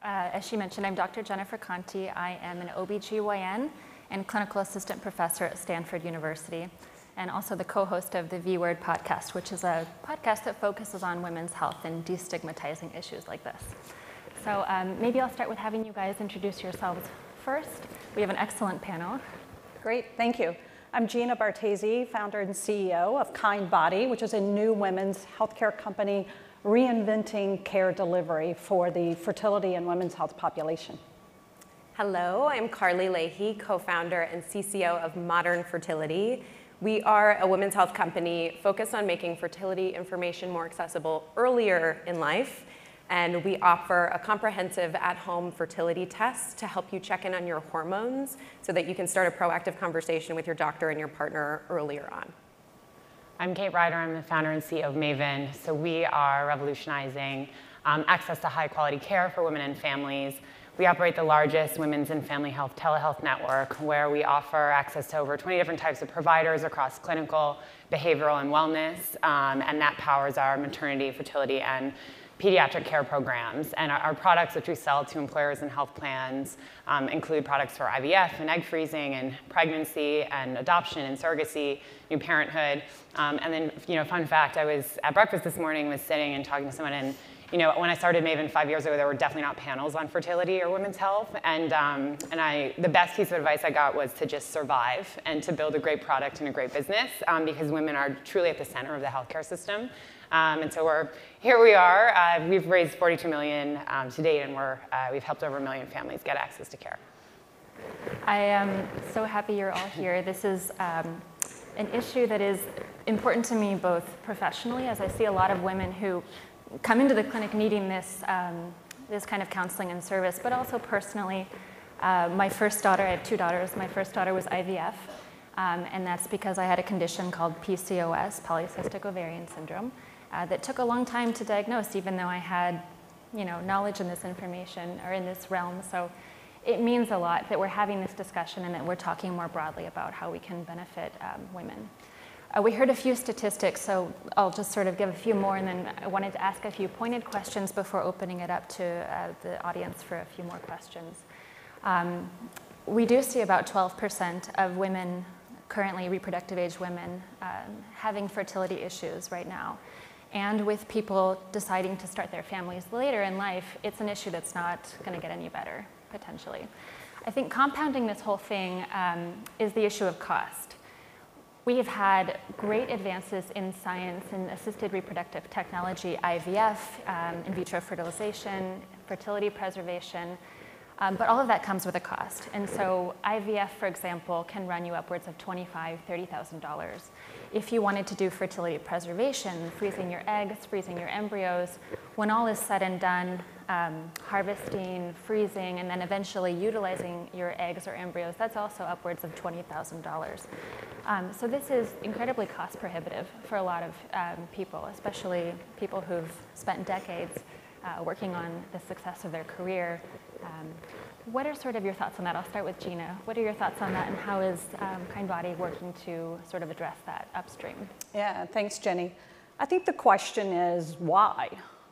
As she mentioned, I'm Dr. Jennifer Conti. I am an OBGYN and clinical assistant professor at Stanford University, and also the co-host of the V-Word podcast, which is a podcast that focuses on women's health and destigmatizing issues like this. So maybe I'll start with having you guys introduce yourselves first. We have an excellent panel. Great, thank you. I'm Gina Bartesi, founder and CEO of Kindbody, which is a new women's healthcare company reinventing care delivery for the fertility and women's health population. Hello, I'm Carly Leahy, co-founder and CCO of Modern Fertility. We are a women's health company focused on making fertility information more accessible earlier in life. And we offer a comprehensive at-home fertility test to help you check in on your hormones so that you can start a proactive conversation with your doctor and your partner earlier on. I'm Kate Ryder. I'm the founder and CEO of Maven. So we are revolutionizing access to high-quality care for women and families. We operate the largest women's and family health telehealth network, where we offer access to over 20 different types of providers across clinical, behavioral, and wellness, and that powers our maternity, fertility, and pediatric care programs. And our products, which we sell to employers and health plans, include products for IVF and egg freezing and pregnancy and adoption and surrogacy, new parenthood. And then, fun fact, I was at breakfast this morning, was sitting and talking to someone, and when I started Maven 5 years ago, there were definitely not panels on fertility or women's health. And the best piece of advice I got was to just survive and to build a great product and a great business, because women are truly at the center of the healthcare system. And so here we are. We've raised $42 million to date, and we've helped over 1 million families get access to care. I am so happy you're all here. This is an issue that is important to me both professionally, as I see a lot of women who come into the clinic needing this kind of counseling and service, but also personally. My first daughter, I have 2 daughters. My first daughter was IVF, and that's because I had a condition called PCOS, polycystic ovarian syndrome, that took a long time to diagnose, even though I had, knowledge in this information or in this realm. So it means a lot that we're having this discussion and that we're talking more broadly about how we can benefit women. We heard a few statistics, so I'll just sort of give a few more, and then I wanted to ask a few pointed questions before opening it up to the audience for a few more questions. We do see about 12% of women, currently reproductive age women, having fertility issues right now. And with people deciding to start their families later in life, it's an issue that's not going to get any better, potentially. I think compounding this whole thing is the issue of cost. We have had great advances in science and assisted reproductive technology, IVF, in vitro fertilization, fertility preservation, but all of that comes with a cost. And so IVF, for example, can run you upwards of $25,000, $30,000. If you wanted to do fertility preservation, freezing your eggs, freezing your embryos, when all is said and done, harvesting, freezing, and then eventually utilizing your eggs or embryos, that's also upwards of $20,000. So this is incredibly cost prohibitive for a lot of people, especially people who've spent decades working on the success of their career. What are sort of your thoughts on that? I'll start with Gina. What are your thoughts on that, and how is Kindbody working to sort of address that upstream? Yeah, thanks, Jenny. I think the question is why?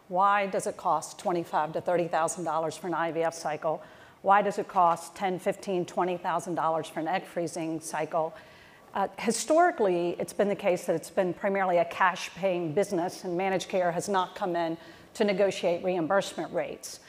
Why does it cost $25,000 to $30,000 for an IVF cycle? Why does it cost $10,000, $15,000, $20,000 for an egg freezing cycle? Historically, it's been the case that it's been primarily a cash-paying business, and managed care has not come in to negotiate reimbursement rates.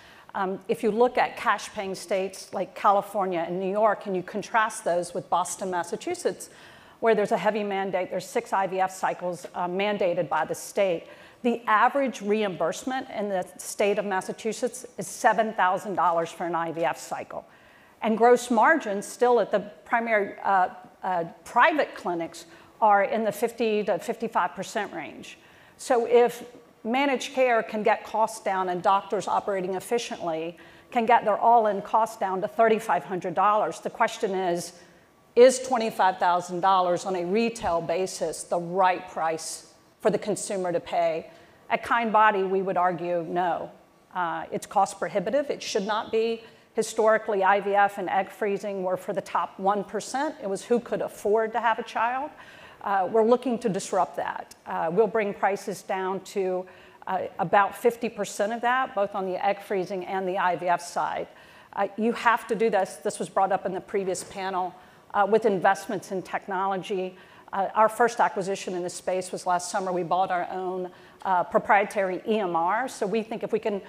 If you look at cash-paying states like California and New York, and you contrast those with Boston, Massachusetts, where there's a heavy mandate, there's 6 IVF cycles mandated by the state. The average reimbursement in the state of Massachusetts is $7,000 for an IVF cycle. And gross margins still at the primary private clinics are in the 50 to 55% range. So if managed care can get costs down and doctors operating efficiently can get their all-in cost down to $3,500, the question is $25,000 on a retail basis the right price for the consumer to pay? At Kindbody, we would argue no. It's cost prohibitive. It should not be. Historically, IVF and egg freezing were for the top 1%. It was who could afford to have a child. We're looking to disrupt that. We'll bring prices down to About 50% of that, both on the egg freezing and the IVF side. You have to do this. This was brought up in the previous panel with investments in technology. Our first acquisition in this space was last summer. We bought our own proprietary EMR. So we think if we can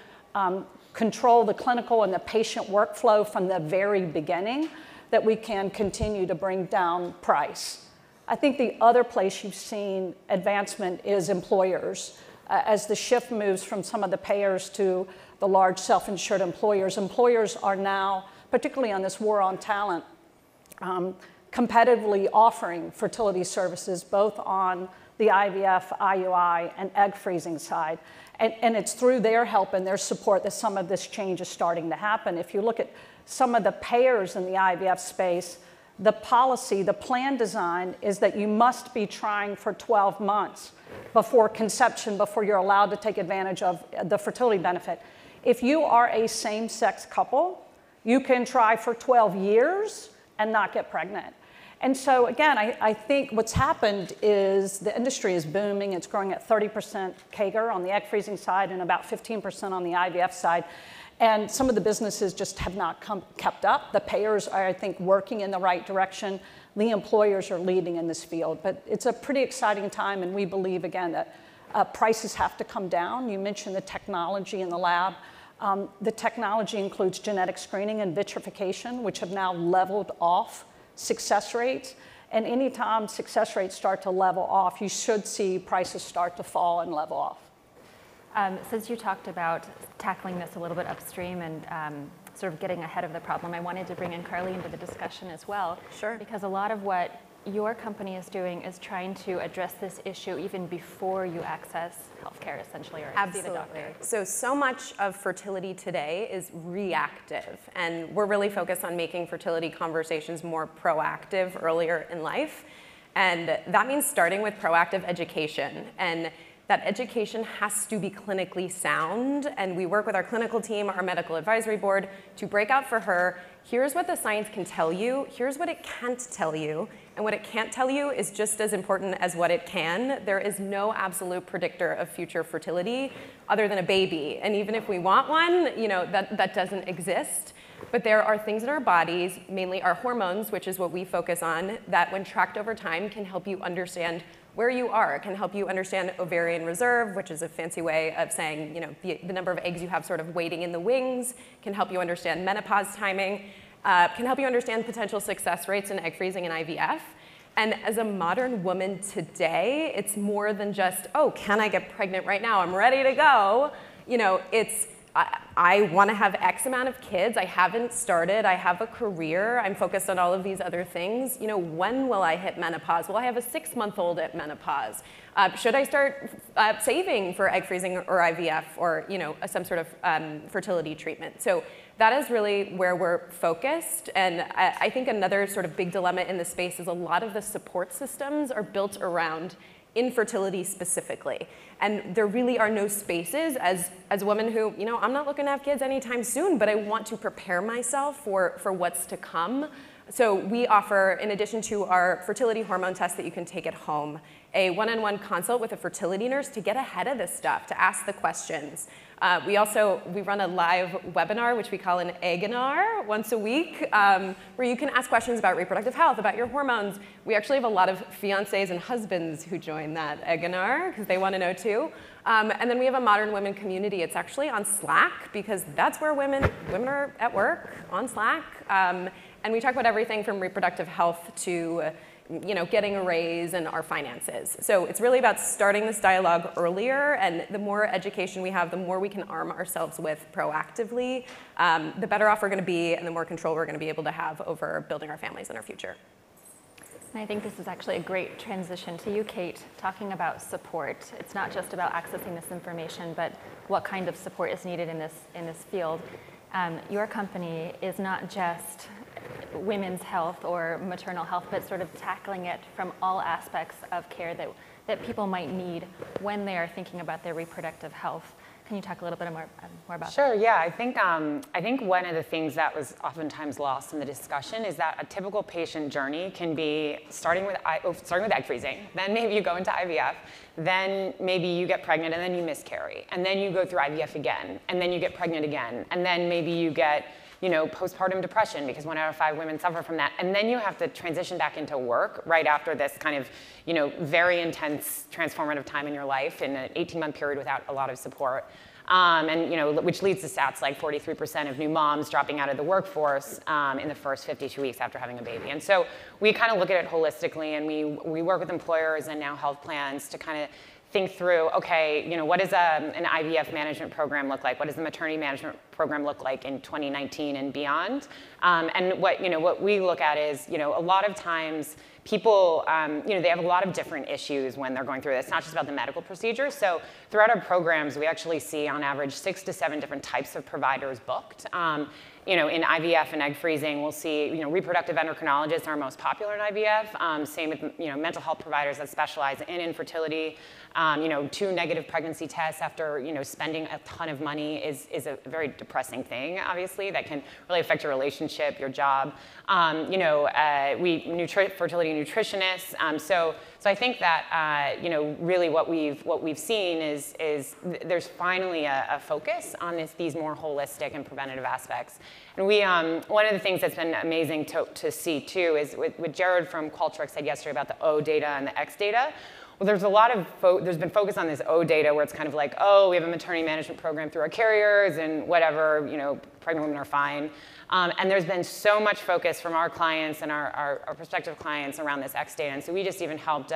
control the clinical and the patient workflow from the very beginning, that we can continue to bring down price. I think the other place you've seen advancement is employers. As the shift moves from some of the payers to the large self-insured employers, employers are now, particularly on this war on talent, competitively offering fertility services both on the IVF, IUI, and egg freezing side. And it's through their help and their support that some of this change is starting to happen. If you look at some of the payers in the IVF space, the policy, the plan design is that you must be trying for 12 months before conception, before you're allowed to take advantage of the fertility benefit. If you are a same-sex couple, you can try for 12 years and not get pregnant. And so again, I think what's happened is the industry is booming. It's growing at 30% CAGR on the egg freezing side and about 15% on the IVF side. And some of the businesses just have not kept up. The payers are, I think, working in the right direction. The employers are leading in this field. But it's a pretty exciting time, and we believe, again, that prices have to come down. You mentioned the technology in the lab. The technology includes genetic screening and vitrification, which have now leveled off success rates. And anytime success rates start to level off, you should see prices start to fall and level off. Since you talked about tackling this a little bit upstream and sort of getting ahead of the problem, I wanted to bring in Carly into the discussion as well. Sure. Because a lot of what your company is doing is trying to address this issue even before you access healthcare, essentially, or see the doctor. So much of fertility today is reactive, and we're really focused on making fertility conversations more proactive earlier in life. And that means starting with proactive education. And that education has to be clinically sound, and we work with our clinical team, our medical advisory board, to break out for her, here's what the science can tell you, here's what it can't tell you, and what it can't tell you is just as important as what it can. There is no absolute predictor of future fertility other than a baby, and even if we want one, that doesn't exist. But there are things in our bodies, mainly our hormones, which is what we focus on, that when tracked over time can help you understand where you are. It can help you understand ovarian reserve, which is a fancy way of saying the number of eggs you have sort of waiting in the wings, can help you understand menopause timing, can help you understand potential success rates in egg freezing and IVF. And as a modern woman today, it's more than just, oh, can I get pregnant right now? I'm ready to go. It's, I want to have X amount of kids. I haven't started. I have a career. I'm focused on all of these other things. When will I hit menopause? Will I have a 6-month-old at menopause? Should I start saving for egg freezing or IVF or some sort of fertility treatment? So that is really where we're focused. And I think another sort of big dilemma in this space is a lot of the support systems are built around infertility specifically. And there really are no spaces as a woman who, I'm not looking to have kids anytime soon, but I want to prepare myself for what's to come. So we offer, in addition to our fertility hormone test that you can take at home, a one-on-one consult with a fertility nurse to get ahead of this stuff, to ask the questions. We run a live webinar, which we call an Egginar, once a week, where you can ask questions about reproductive health, about your hormones. We actually have a lot of fiancés and husbands who join that Egginar, because they want to know too. And then we have a modern women community. It's actually on Slack, because that's where women are at work, on Slack. And we talk about everything from reproductive health to getting a raise and our finances. So it's really about starting this dialogue earlier, and the more education we have, the more we can arm ourselves with proactively, the better off we're going to be, and the more control we're going to be able to have over building our families and our future. And I think this is actually a great transition to you, Kate, talking about support. It's not just about accessing this information, but what kind of support is needed in this field. Your company is not just women's health or maternal health, but sort of tackling it from all aspects of care that people might need when they are thinking about their reproductive health. Can you talk a little bit more about that? Sure, yeah. I think one of the things that was oftentimes lost in the discussion is that a typical patient journey can be starting with egg freezing, then maybe you go into IVF, then maybe you get pregnant and then you miscarry, and then you go through IVF again, and then you get pregnant again, and then maybe you get postpartum depression, because 1 out of 5 women suffer from that. And then you have to transition back into work right after this kind of, very intense transformative time in your life in an 18-month period without a lot of support. Which leads to stats like 43% of new moms dropping out of the workforce in the first 52 weeks after having a baby. And so we kind of look at it holistically, and we work with employers and now health plans to kind of think through, okay, what does an IVF management program look like? What does the maternity management program look like in 2019 and beyond? And what we look at is, a lot of times people, they have a lot of different issues when they're going through this. It's not just about the medical procedures. So throughout our programs, we actually see on average 6 to 7 different types of providers booked. In IVF and egg freezing, we'll see, reproductive endocrinologists are our most popular in IVF. Same with, mental health providers that specialize in infertility. 2 negative pregnancy tests after, spending a ton of money is a very depressing thing, obviously, that can really affect your relationship, your job. Fertility nutritionists. So I think that, really what we've seen is there's finally a focus on these more holistic and preventative aspects. And one of the things that's been amazing to see too is what Jared from Qualtrics said yesterday about the O data and the X data. Well, there's been focus on this O data where it's kind of like, oh, we have a maternity management program through our carriers and whatever, pregnant women are fine. And there's been so much focus from our clients and our prospective clients around this X data. And so we just even helped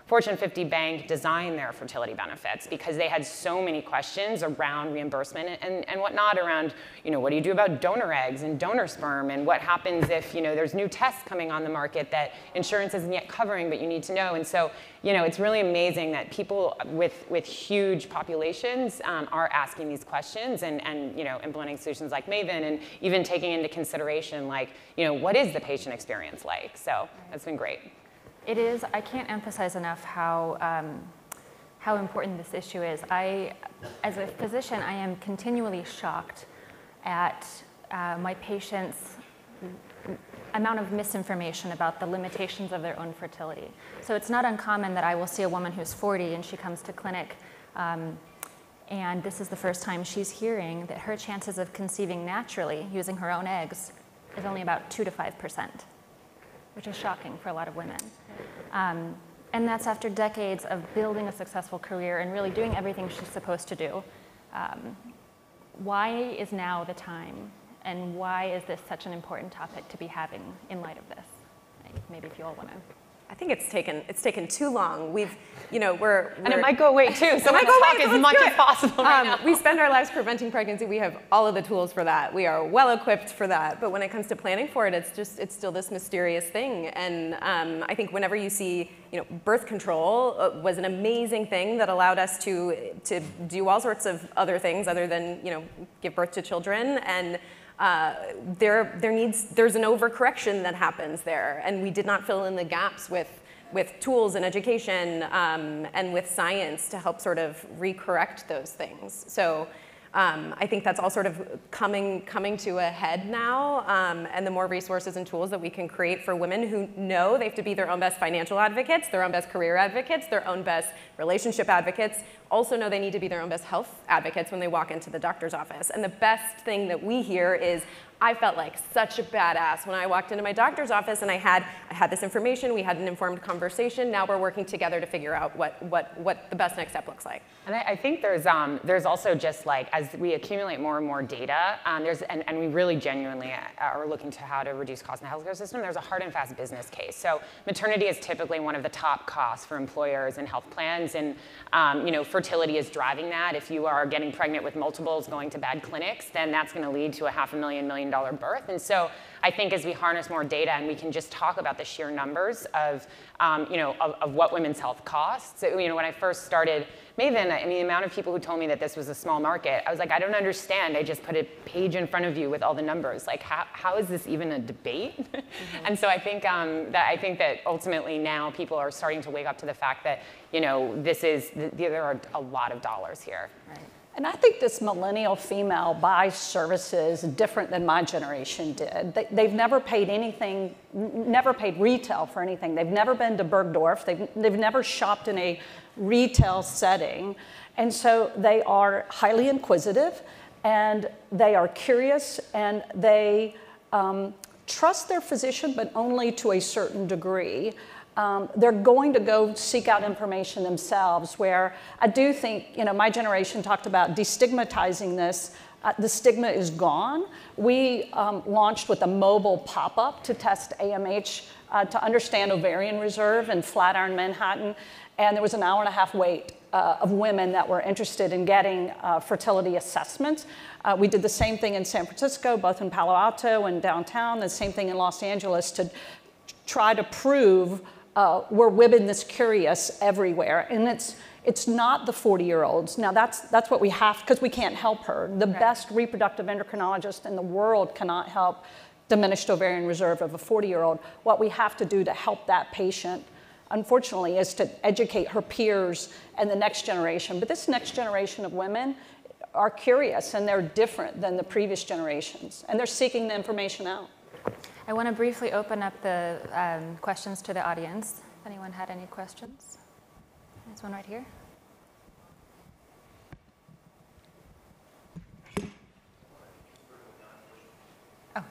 Fortune 50 bank design their fertility benefits because they had so many questions around reimbursement and whatnot around, what do you do about donor eggs and donor sperm, and what happens if, there's new tests coming on the market that insurance isn't yet covering, but you need to know. And so, it's really amazing that people with huge populations are asking these questions and implementing solutions like Maven, and even taking into consideration like, what is the patient experience like? So that's been great. It is. I can't emphasize enough how important this issue is. As a physician, I am continually shocked at my patients' amount of misinformation about the limitations of their own fertility. So it's not uncommon that I will see a woman who's 40 and she comes to clinic, and this is the first time she's hearing that her chances of conceiving naturally using her own eggs is only about 2 to 5%. Which is shocking for a lot of women. And that's after decades of building a successful career and really doing everything she's supposed to do. Why is now the time? And why is this such an important topic to be having in light of this? Maybe if you all want to. I think it's taken too long. And it might go away too. So let's talk as much as possible right now. We spend our lives preventing pregnancy. We have all of the tools for that. We are well equipped for that. But when it comes to planning for it, it's still this mysterious thing. And I think whenever you see, birth control was an amazing thing that allowed us to do all sorts of other things other than give birth to children. And there's an overcorrection that happens there, and we did not fill in the gaps with tools and education and with science to help sort of recorrect those things. So I think that's all sort of coming to a head now, and the more resources and tools that we can create for women who know they have to be their own best financial advocates, their own best career advocates, their own best relationship advocates, also know they need to be their own best health advocates when they walk into the doctor's office. And the best thing that we hear is, I felt like such a badass when I walked into my doctor's office and I had this information, we had an informed conversation, now we're working together to figure out what the best next step looks like. And I think there's also just like, as we accumulate more and more data, and we really genuinely are looking to how to reduce costs in the healthcare system, there's a hard and fast business case. So maternity is typically one of the top costs for employers and health plans, and fertility is driving that. If you are getting pregnant with multiples going to bad clinics, then that's going to lead to a $500,000 million birth. And so I think as we harness more data and we can just talk about the sheer numbers of what women's health costs. So, when I first started Maven, the amount of people who told me that this was a small market, I was like, I don't understand. I just put a page in front of you with all the numbers. Like, how is this even a debate? Mm-hmm. And so I think that ultimately now people are starting to wake up to the fact that there are a lot of dollars here. Right. And I think this millennial female buys services different than my generation did. They've never paid anything, never paid retail for anything. They've never been to Bergdorf. They've never shopped in a retail setting. And so they are highly inquisitive, and they are curious, and they trust their physician, but only to a certain degree. They're going to go seek out information themselves, where I do think, my generation talked about destigmatizing this. The stigma is gone. We launched with a mobile pop-up to test AMH to understand ovarian reserve in Flatiron, Manhattan, and there was an hour-and-a-half wait of women that were interested in getting fertility assessments. We did the same thing in San Francisco, both in Palo Alto and downtown, the same thing in Los Angeles, to try to prove we're women this curious everywhere. And it's not the 40-year-olds. Now that's what we have, because we can't help her. The best reproductive endocrinologist in the world cannot help diminished ovarian reserve of a 40-year-old. What we have to do to help that patient, unfortunately, is to educate her peers and the next generation. But this next generation of women are curious, and they're different than the previous generations, and they're seeking the information out. I want to briefly open up the questions to the audience. If anyone had any questions? There's one right here. Oh.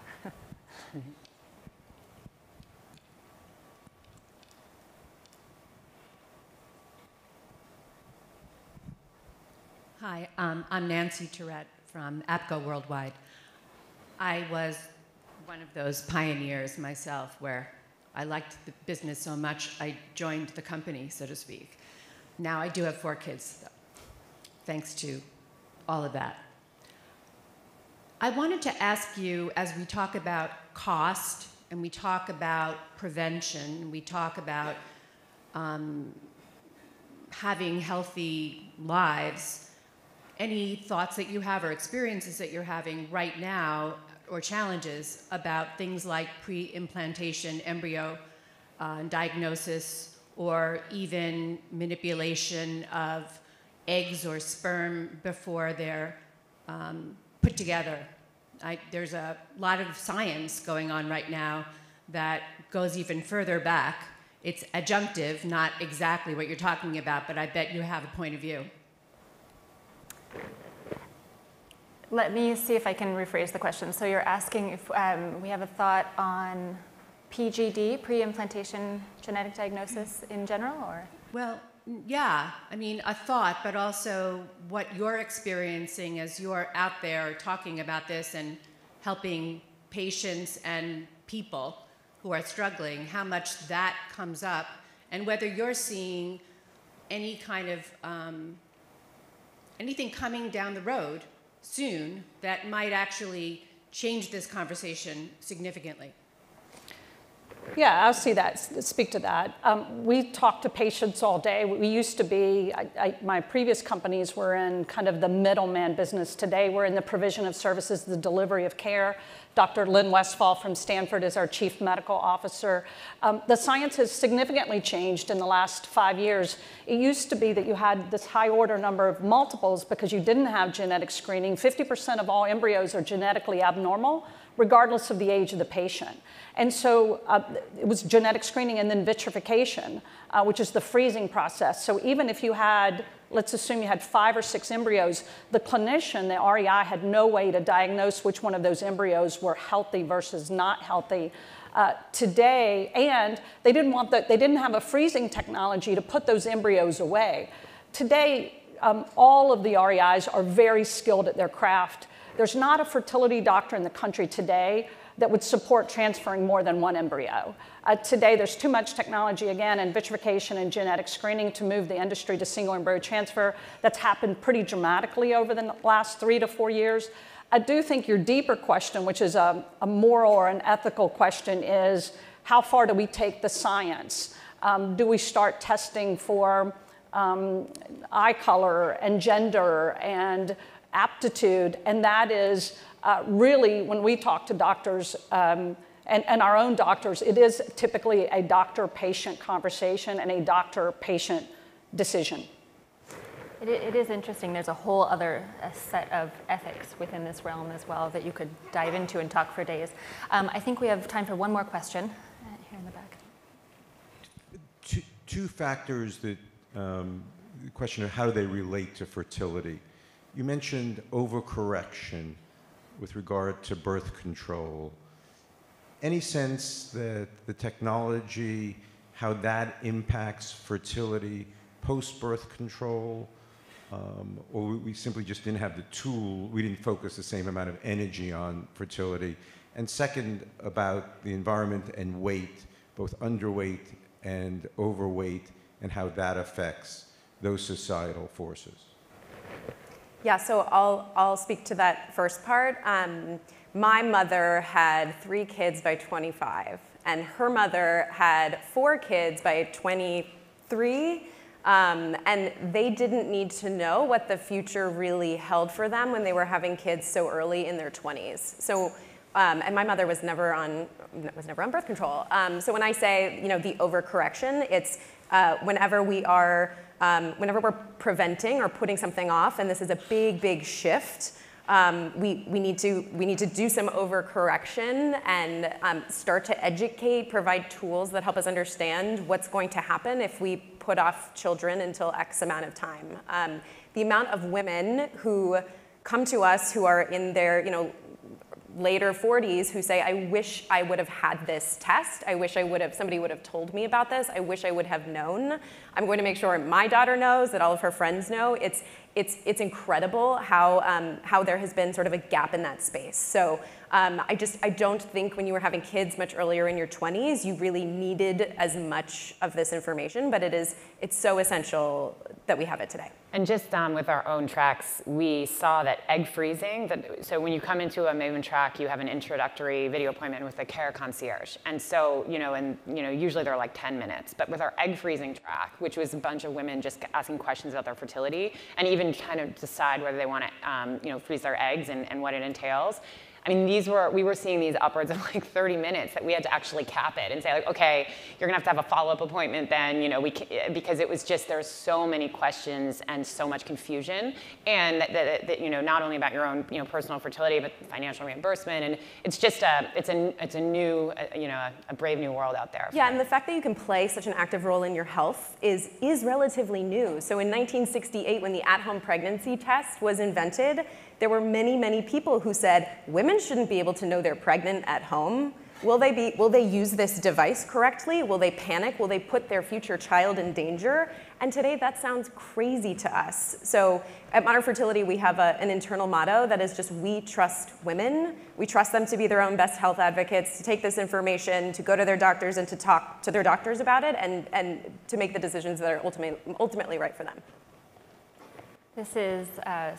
Hi, I'm Nancy Tourette from APCO Worldwide. I was one of those pioneers myself, where I liked the business so much I joined the company, so to speak. Now I do have 4 kids, though, thanks to all of that. I wanted to ask you, as we talk about cost, and we talk about prevention, and we talk about having healthy lives, any thoughts that you have or experiences that you're having right now, or challenges about things like pre-implantation embryo diagnosis, or even manipulation of eggs or sperm before they're put together. There's a lot of science going on right now that goes even further back. It's adjunctive, not exactly what you're talking about, but I bet you have a point of view. Let me see if I can rephrase the question. So you're asking if we have a thought on PGD, pre-implantation genetic diagnosis in general, or? Well, yeah, I mean, a thought, but also what you're experiencing as you're out there talking about this and helping patients and people who are struggling, how much that comes up, and whether you're seeing any kind of, anything coming down the road soon that might actually change this conversation significantly. Yeah, I'll speak to that. We talk to patients all day. We used to be, my previous companies were in kind of the middleman business. Today we're in the provision of services, the delivery of care. Dr. Lynn Westphal from Stanford is our chief medical officer. The science has significantly changed in the last 5 years. It used to be that you had this high order number of multiples because you didn't have genetic screening. 50% of all embryos are genetically abnormal, regardless of the age of the patient. And so it was genetic screening and then vitrification, which is the freezing process. So even if you had, let's assume you had 5 or 6 embryos, the clinician, the REI, had no way to diagnose which one of those embryos were healthy versus not healthy. Today, and they didn't have a freezing technology to put those embryos away. Today, all of the REIs are very skilled at their craft. There's not a fertility doctor in the country today that would support transferring more than 1 embryo. Today, there's too much technology, again, in vitrification and genetic screening to move the industry to single embryo transfer. That's happened pretty dramatically over the last 3 to 4 years. I do think your deeper question, which is a moral or an ethical question, is how far do we take the science? Do we start testing for eye color and gender and aptitude? And that is really, when we talk to doctors and our own doctors, it is typically a doctor-patient conversation and a doctor-patient decision. It is interesting. There's a whole other set of ethics within this realm as well that you could dive into and talk for days. I think we have time for one more question here in the back. Two factors that, the question of how do they relate to fertility. You mentioned overcorrection with regard to birth control. Any sense that the technology, how that impacts fertility post-birth control? Or we simply just didn't have the tool, we didn't focus the same amount of energy on fertility. And second, about the environment and weight, both underweight and overweight, and how that affects those societal forces. Yeah, so I'll speak to that first part. My mother had 3 kids by 25, and her mother had 4 kids by 23. And they didn't need to know what the future really held for them when they were having kids so early in their 20s. So, and my mother was never on birth control. So when I say, the overcorrection, it's whenever we're preventing or putting something off, and this is a big, big shift. We need to do some overcorrection and start to educate, provide tools that help us understand what's going to happen if we put off children until X amount of time. The amount of women who come to us who are in their later 40s who say, I wish I would have had this test. I wish somebody would have told me about this. I wish I would have known. I'm going to make sure my daughter knows, that all of her friends know. It's incredible how there has been sort of a gap in that space. So I don't think when you were having kids much earlier in your 20s, you really needed as much of this information, but it's so essential that we have it today. And just with our own tracks, we saw that egg freezing, so when you come into a Maven track, you have an introductory video appointment with a care concierge. And so, usually they're like 10 minutes, but with our egg freezing track, which was a bunch of women just asking questions about their fertility and even kind of decide whether they want to, freeze their eggs and what it entails. I mean, we were seeing these upwards of like 30 minutes that we had to actually cap it and say like, okay, you're gonna have a follow-up appointment then, because it was just, there's so many questions and so much confusion, and that not only about your own, personal fertility, but financial reimbursement, and it's just it's a new, a brave new world out there. Yeah, and the fact that you can play such an active role in your health is relatively new. So in 1968, when the at-home pregnancy test was invented, there were many, many people who said, women shouldn't be able to know they're pregnant at home. Will they use this device correctly? Will they panic? Will they put their future child in danger? And today that sounds crazy to us. So at Modern Fertility, we have an internal motto that is just, we trust women. We trust them to be their own best health advocates, to take this information, to go to their doctors and to talk to their doctors about it, and to make the decisions that are ultimately right for them. This is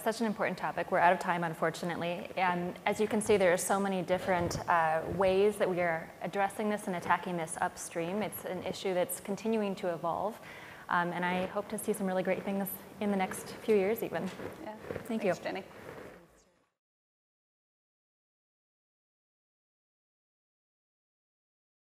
such an important topic. We're out of time, unfortunately. And as you can see, there are so many different ways that we are addressing this and attacking this upstream. It's an issue that's continuing to evolve. And I hope to see some really great things in the next few years even. Yeah. Thanks, Jenny.